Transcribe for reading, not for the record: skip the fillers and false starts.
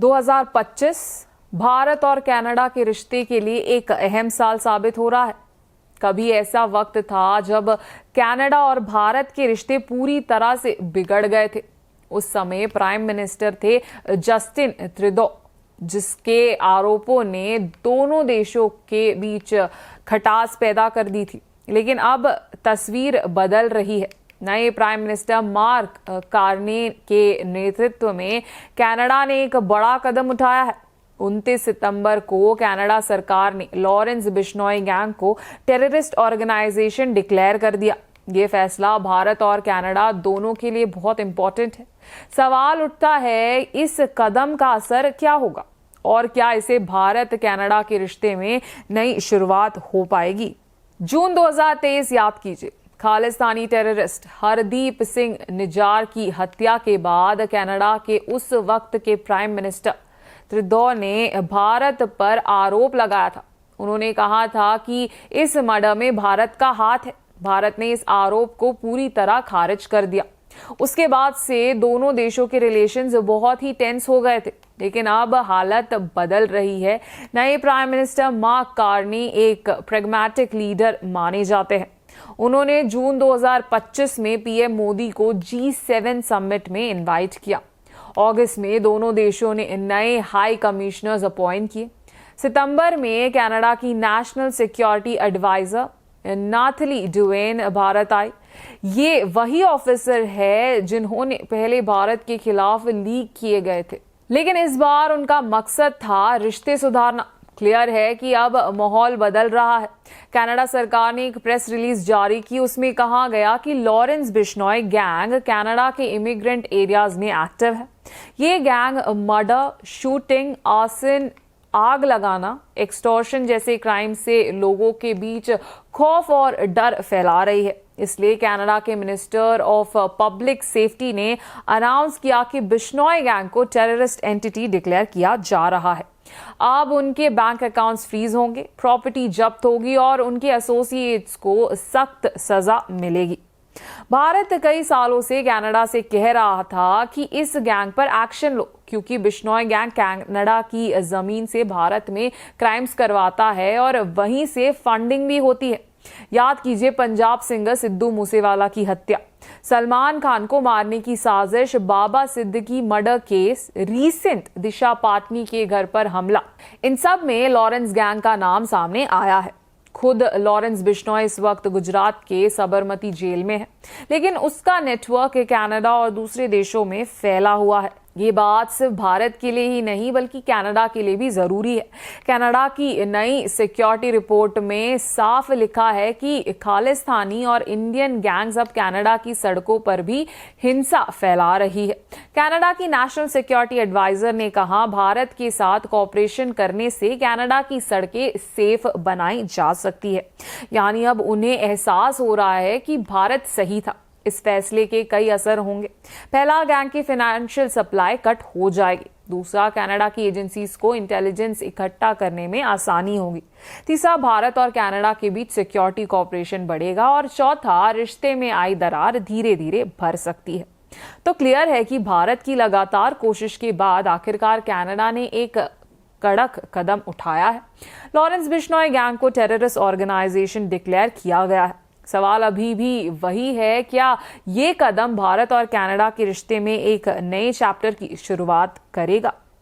2025 भारत और कनाडा के रिश्ते के लिए एक अहम साल साबित हो रहा है। कभी ऐसा वक्त था जब कनाडा और भारत के रिश्ते पूरी तरह से बिगड़ गए थे। उस समय प्राइम मिनिस्टर थे जस्टिन ट्रूडो, जिसके आरोपों ने दोनों देशों के बीच खटास पैदा कर दी थी। लेकिन अब तस्वीर बदल रही है। नए प्राइम मिनिस्टर मार्क कार्ने के नेतृत्व में कनाडा ने एक बड़ा कदम उठाया है। 29 सितंबर को कनाडा सरकार ने लॉरेंस बिश्नोई गैंग को टेररिस्ट ऑर्गेनाइजेशन डिक्लेयर कर दिया। ये फैसला भारत और कनाडा दोनों के लिए बहुत इंपॉर्टेंट है। सवाल उठता है, इस कदम का असर क्या होगा और क्या इसे भारत कनाडा के रिश्ते में नई शुरुआत हो पाएगी। जून 2023 याद कीजिए। खालिस्तानी टेररिस्ट हरदीप सिंह निज्जार की हत्या के बाद कनाडा के उस वक्त के प्राइम मिनिस्टर ट्रूडो ने भारत पर आरोप लगाया था। उन्होंने कहा था कि इस मर्डर में भारत का हाथ है। भारत ने इस आरोप को पूरी तरह खारिज कर दिया। उसके बाद से दोनों देशों के रिलेशंस बहुत ही टेंस हो गए थे। लेकिन अब हालत बदल रही है। नए प्राइम मिनिस्टर मार्क कार्नी एक प्रैग्मैटिक लीडर माने जाते हैं। उन्होंने जून 2025 में पीएम मोदी को G7 समिट में इनवाइट किया। अगस्त में दोनों देशों ने नए हाई कमिश्नर्स अपॉइंट किए। सितंबर में कनाडा की national security adviser Nathalie Drouin Bharat आई। ये वही ऑफिसर है जिन्होंने पहले भारत के खिलाफ लीक किए गए थे, लेकिन इस बार उनका मकसद था रिश्ते सुधारना। क्लियर है कि अब माहौल बदल रहा है। कनाडा सरकार ने एक प्रेस रिलीज जारी की। उसमें कहा गया कि लॉरेंस बिश्नोई गैंग कनाडा के इमिग्रेंट एरियाज में एक्टिव है। ये गैंग मर्डर, शूटिंग, आर्सन, आग लगाना, एक्सटॉर्शन जैसे क्राइम से लोगों के बीच खौफ और डर फैला रही है। इसलिए कनाडा के मिनिस्टर ऑफ पब्लिक सेफ्टी ने अनाउंस किया कि बिश्नोई गैंग को टेररिस्ट एंटिटी डिक्लेयर किया जा रहा है। अब उनके बैंक अकाउंट्स फ्रीज होंगे, प्रॉपर्टी जब्त होगी और उनके एसोसिएट्स को सख्त सजा मिलेगी। भारत कई सालों से कनाडा से कह रहा था कि इस गैंग पर एक्शन लो, क्योंकि बिश्नोई गैंग कनाडा की जमीन से भारत में क्राइम्स करवाता है और वहीं से फंडिंग भी होती है। याद कीजिए पंजाब सिंगर सिद्धू मूसेवाला की हत्या, सलमान खान को मारने की साजिश, बाबा सिद्दीकी मर्डर केस, रीसेंट दिशा पाटनी के घर पर हमला। इन सब में लॉरेंस गैंग का नाम सामने आया है। खुद लॉरेंस बिश्नोई इस वक्त गुजरात के साबरमती जेल में है, लेकिन उसका नेटवर्क कनाडा और दूसरे देशों में फैला हुआ है। ये बात सिर्फ भारत के लिए ही नहीं बल्कि कनाडा के लिए भी जरूरी है। कनाडा की नई सिक्योरिटी रिपोर्ट में साफ लिखा है कि खालिस्तानी और इंडियन गैंग्स अब कनाडा की सड़कों पर भी हिंसा फैला रही है। कनाडा की नेशनल सिक्योरिटी एडवाइजर ने कहा, भारत के साथ कोऑपरेशन करने से कनाडा की सड़कें सेफ बनाई जा सकती है। यानी अब उन्हें एहसास हो रहा है कि भारत सही था। इस फैसले के कई असर होंगे। पहला, गैंग की फाइनेंशियल सप्लाई कट हो जाएगी। दूसरा, कनाडा की एजेंसीज को इंटेलिजेंस इकट्ठा करने में आसानी होगी। तीसरा, भारत और कनाडा के बीच सिक्योरिटी कोऑपरेशन बढ़ेगा। और चौथा, रिश्ते में आई दरार धीरे धीरे भर सकती है। तो क्लियर है कि भारत की लगातार कोशिश के बाद आखिरकार कनाडा ने एक कड़क कदम उठाया है। लॉरेंस बिश्नोई गैंग को टेररिस्ट ऑर्गेनाइजेशन डिक्लेयर किया गया है। सवाल अभी भी वही है, क्या ये कदम भारत और कनाडा के रिश्ते में एक नए चैप्टर की शुरुआत करेगा?